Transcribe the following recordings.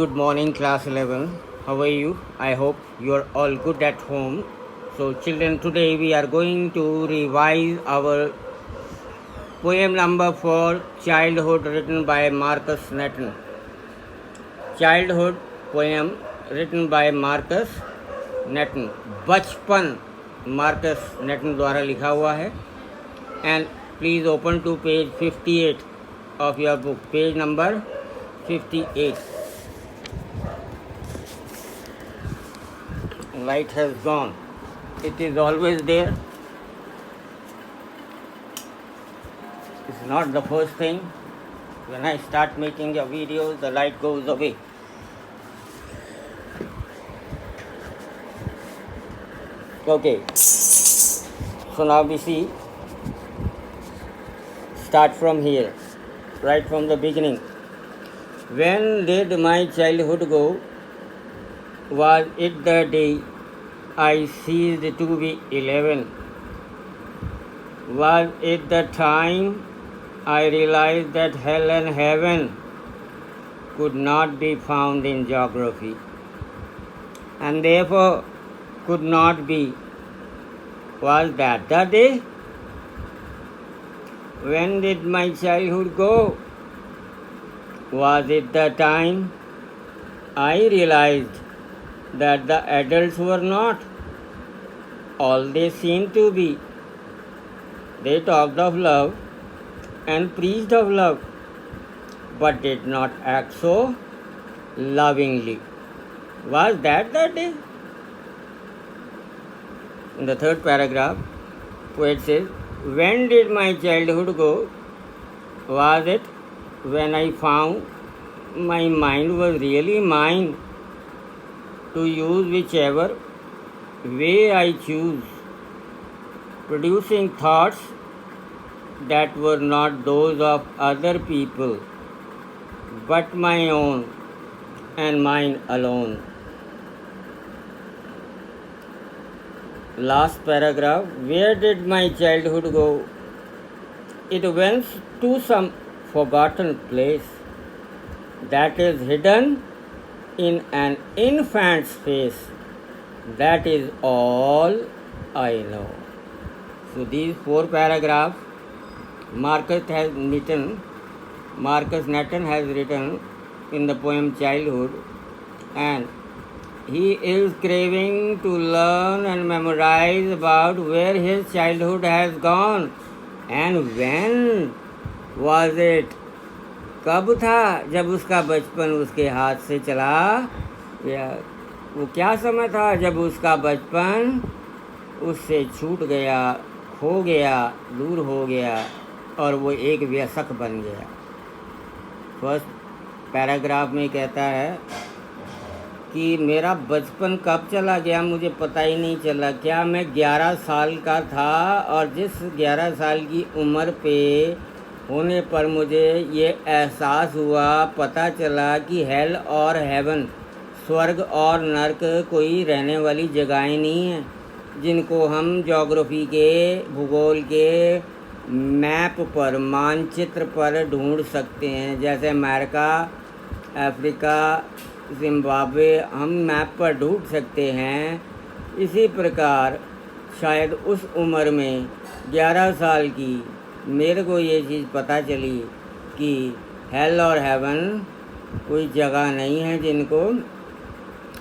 Good morning, class 11. How are you? I hope you are all good at home. So, children, today we are going to revise our poem number 4, Childhood, written by Marcus Nathan. Childhood poem written by Marcus Nathan. बचपन Marcus नेटन द्वारा लिखा हुआ है. And please open to page 58 of your book. Page number 58. Light has gone. It is always there. It's not the first thing. When I start making a video, the light goes away. Okay. So now we see. Start from here. Right from the beginning. When did my childhood go? Was it the day I ceased to be 11? Was it the time I realized that hell and heaven could not be found in geography, and therefore could not be? Was that the day? When did my childhood go? Was it the time I realized that the adults were not all they seemed to be? They talked of love and preached of love, but did not act so lovingly. Was that the day? In the third paragraph, poet says, when did my childhood go? Was it when I found my mind was really mine, to use whichever way I choose, producing thoughts that were not those of other people, but my own and mine alone? Last paragraph, where did my childhood go? It went to some forgotten place that is hidden in an infant's face. That is all I know. So these 4 paragraphs Marcus Nathan has written in the poem Childhood, and he is craving to learn and memorize about where his childhood has gone and when was it. कब था जब उसका बचपन उसके हाथ से चला, या वो क्या समय था जब उसका बचपन उससे छूट गया, खो गया, दूर हो गया और वो एक व्यसक बन गया. फर्स्ट पैराग्राफ में कहता है कि मेरा बचपन कब चला गया मुझे पता ही नहीं चला. क्या मैं 11 साल का था, और जिस 11 साल की उम्र पे होने पर मुझे ये एहसास हुआ, पता चला कि हेल और हेवन, स्वर्ग और नर्क कोई रहने वाली जगहें नहीं हैं जिनको हम ज्योग्राफी के, भूगोल के मैप पर, मानचित्र पर ढूंढ सकते हैं. जैसे अमेरिका, अफ्रीका, जिम्बाब्वे हम मैप पर ढूंढ सकते हैं, इसी प्रकार शायद उस उम्र में 11 साल की मेरे को ये चीज़ पता चली कि हेल और हेवन कोई जगह नहीं है जिनको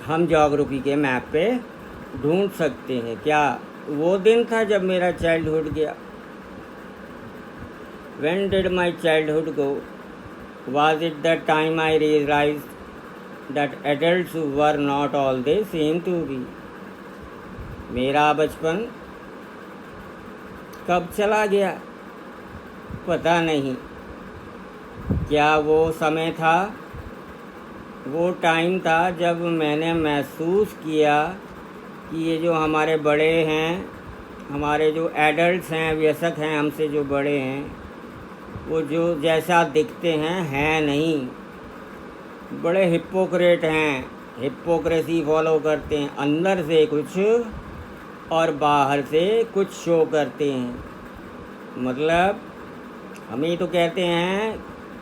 हम ज्योग्राफी के मैप पे ढूंढ सकते हैं. क्या वो दिन था जब मेरा चाइल्डहुड गया? When did my childhood go? Was it the time I realized that adults were not all they seem to be? मेरा बचपन कब चला गया पता नहीं. क्या वो समय था, वो टाइम था जब मैंने महसूस किया कि ये जो हमारे बड़े हैं, हमारे जो एडल्ट्स हैं, वयस्क हैं, हमसे जो बड़े हैं, वो जो जैसा दिखते हैं नहीं. बड़े हिपोक्रेट हैं, हिपोक्रेसी फॉलो करते हैं, अंदर से कुछ और बाहर से कुछ शो करते हैं. मतलब हम ये तो कहते हैं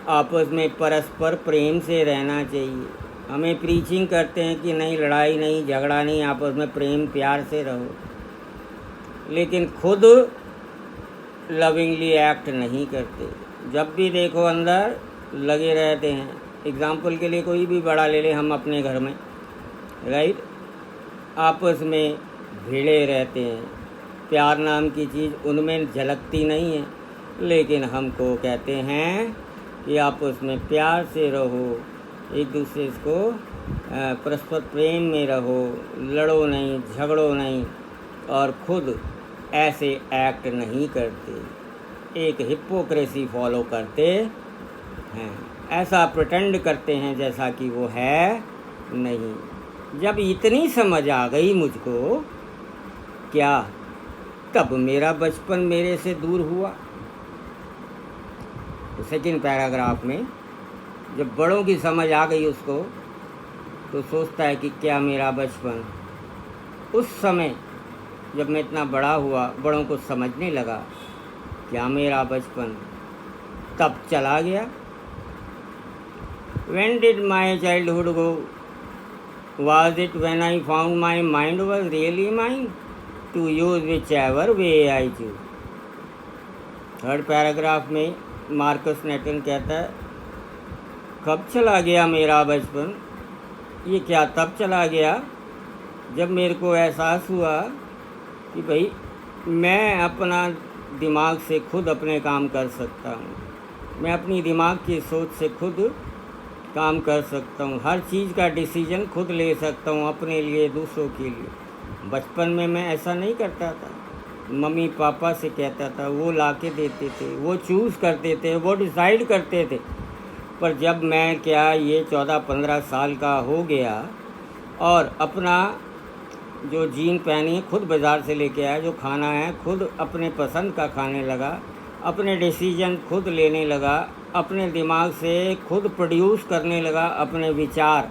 आपस में परस्पर प्रेम से रहना चाहिए, हमें प्रीचिंग करते हैं कि नहीं, लड़ाई नहीं, झगड़ा नहीं, आपस में प्रेम प्यार से रहो, लेकिन खुद लविंगली एक्ट नहीं करते। जब भी देखो अंदर लगे रहते हैं। एग्ज़ाम्पल के लिए कोई भी बड़ा ले ले, हम अपने घर में, राइट, आपस में भिड़े रहते हैं। प्यार नाम की चीज़ उनमें झलकती नहीं है, लेकिन हमको कहते हैं कि आपस में प्यार से रहो, एक दूसरे को परस्पर प्रेम में रहो, लड़ो नहीं, झगड़ो नहीं, और खुद ऐसे एक्ट नहीं करते, एक हिपोक्रेसी फॉलो करते हैं, ऐसा प्रिटेंड करते हैं जैसा कि वो है नहीं। जब इतनी समझ आ गई मुझको, क्या तब मेरा बचपन मेरे से दूर हुआ। तो सेकंड पैराग्राफ में जब बड़ों की समझ आ गई उसको, तो सोचता है कि क्या मेरा बचपन उस समय जब मैं इतना बड़ा हुआ, बड़ों को समझने लगा, क्या मेरा बचपन तब चला गया। When did my childhood go? Was it when I found my mind was really mine to use whichever way I choose? Third paragraph में मार्कस नेटन कहता है, कब चला गया मेरा बचपन। ये क्या तब चला गया जब मेरे को एहसास हुआ कि भाई मैं अपना दिमाग से खुद अपने काम कर सकता हूँ, मैं अपनी दिमाग की सोच से खुद काम कर सकता हूँ, हर चीज़ का डिसीजन खुद ले सकता हूँ, अपने लिए, दूसरों के लिए। बचपन में मैं ऐसा नहीं करता था, मम्मी पापा से कहता था, वो ला के देते थे, वो चूज़ करते थे, वो डिसाइड करते थे। पर जब मैं क्या ये 14-15 साल का हो गया और अपना जो जीन पहनी है खुद बाज़ार से लेके आया, जो खाना है खुद अपने पसंद का खाने लगा, अपने डिसीजन खुद लेने लगा, अपने दिमाग से खुद प्रोड्यूस करने लगा अपने विचार,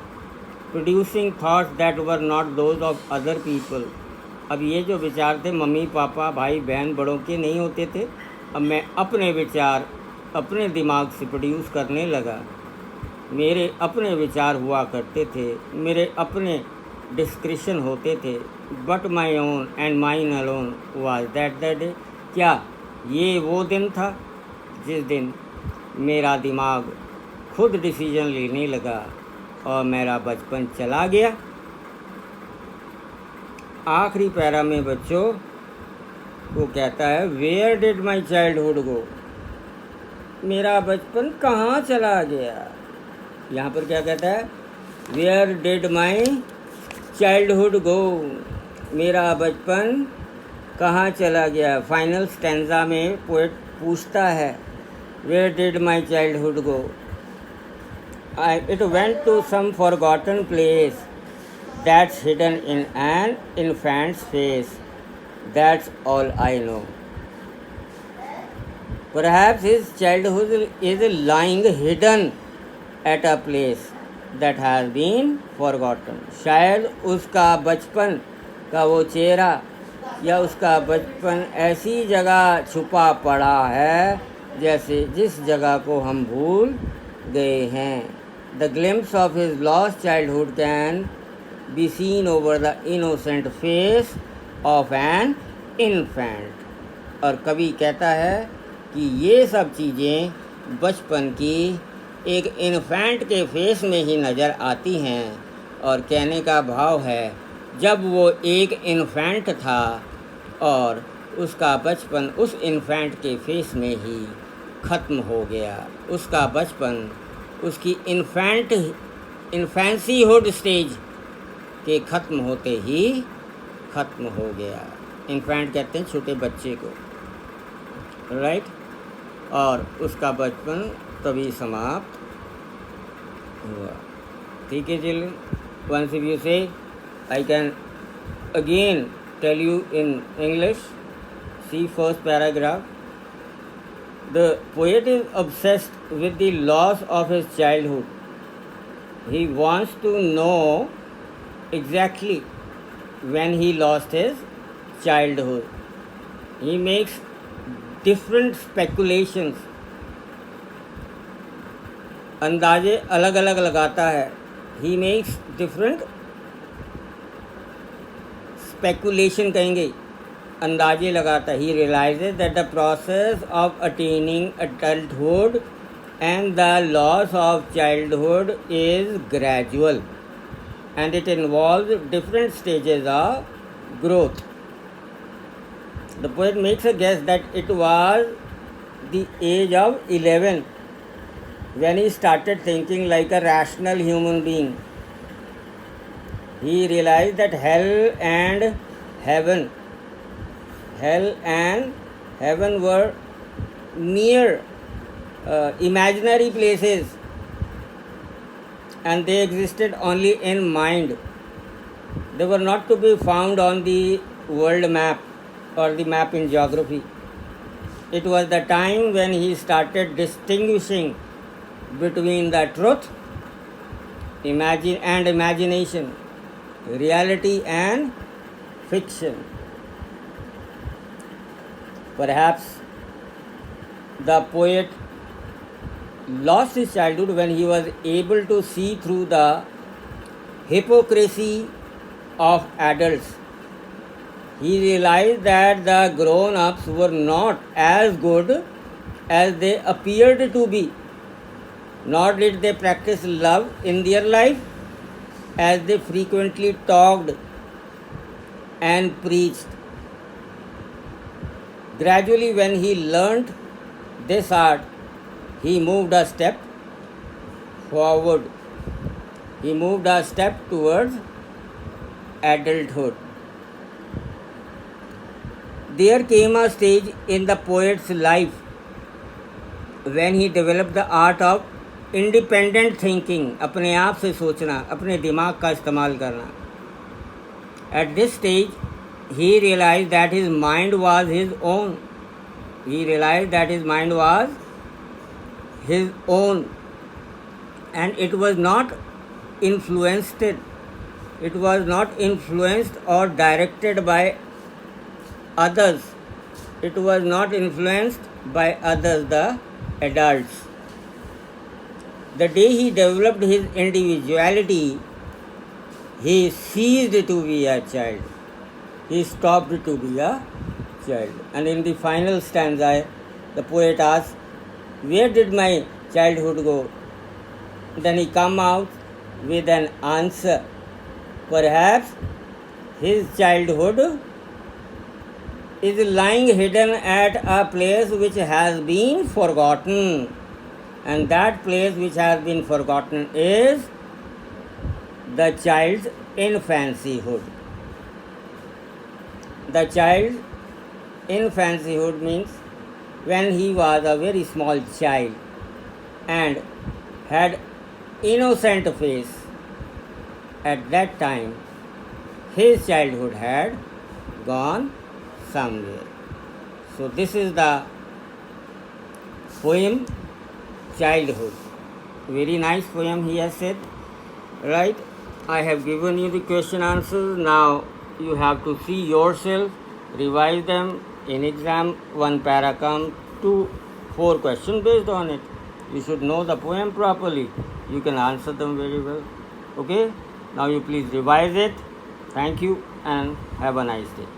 producing thoughts that were not those of other people. अब ये जो विचार थे मम्मी पापा भाई बहन बड़ों के नहीं होते थे, अब मैं अपने विचार अपने दिमाग से प्रोड्यूस करने लगा। मेरे अपने विचार हुआ करते थे, मेरे अपने डिस्क्रिप्शन होते थे, but my own and mine alone was that the day. क्या ये वो दिन था जिस दिन मेरा दिमाग खुद डिसीजन लेने लगा और मेरा बचपन चला गया। आखिरी पैरा में बच्चों वो कहता है, where did my childhood go, मेरा बचपन कहाँ चला गया। यहाँ पर क्या कहता है, where did my childhood go, मेरा बचपन कहाँ चला गया। फाइनल स्टैंजा में पोएट पूछता है, where did my childhood go, it went to some forgotten place that's hidden in an infant's face, that's all I know. Perhaps his childhood is lying hidden at a place that has been forgotten. शायद उसका बचपन का वो चेहरा या उसका बचपन ऐसी जगह छुपा पड़ा है जैसे जिस जगह को हम भूल गए हैं। The glimpse of his lost childhood can be seen over the innocent face of an infant. और कवि कहता है कि ये सब चीज़ें बचपन की एक इन्फेंट के फेस में ही नज़र आती हैं। और कहने का भाव है, जब वो एक इन्फेंट था और उसका बचपन उस इन्फेंट के फेस में ही ख़त्म हो गया, उसका बचपन उसकी इन्फेंसीहुड स्टेज के ख़त्म होते ही ख़त्म हो गया। इन्फेंट कहते हैं छोटे बच्चे को, राइट। और उसका बचपन तभी समाप्त हुआ। ठीक है children, once if you say I can again tell you in English. See first paragraph. The poet is obsessed with the loss of his childhood. He wants to know exactly when he lost his childhood. He makes different speculations. अंदाजे अलग अलग लगाता है he makes different speculation कहेंगे, अंदाजे लगाता है. He realizes that the process of attaining adulthood and the loss of childhood is gradual, and it involves different stages of growth. The poet makes a guess that it was the age of 11 when he started thinking like a rational human being. He realized that heaven and heaven were mere imaginary places, and they existed only in mind. They were not to be found on the world map or the map in geography. It was the time when he started distinguishing between the truth and imagination, reality and fiction. Perhaps the poet lost his childhood when he was able to see through the hypocrisy of adults. He realized that the grown-ups were not as good as they appeared to be, nor did they practice love in their life as they frequently talked and preached. Gradually, when he learnt this art, he moved a step forward. He moved a step towards adulthood. There came a stage in the poet's life when he developed the art of independent thinking, अपने आप से सोचना, अपने दिमाग का इस्तेमाल करना. At this stage, he realized that his mind was his own. He realized that his mind was his own, and it was not influenced. It was not influenced or directed by others. It was not influenced by others, the adults. The day he developed his individuality, he ceased to be a child. He stopped to be a child. And in the final stanza, the poet asks, "Where did my childhood go?" Then he comes out with an answer. Perhaps his childhood is lying hidden at a place which has been forgotten. And that place which has been forgotten is the child's infancyhood. The child infancyhood means when he was a very small child and had innocent face. At that time, his childhood had gone somewhere. So this is the poem Childhood. Very nice poem he has said. Right? I have given you the question answers. Now you have to see yourself, revise them. In exam, one para come, 2-4 questions based on it. You should know the poem properly. You can answer them very well. Okay? Now you please revise it. Thank you and have a nice day.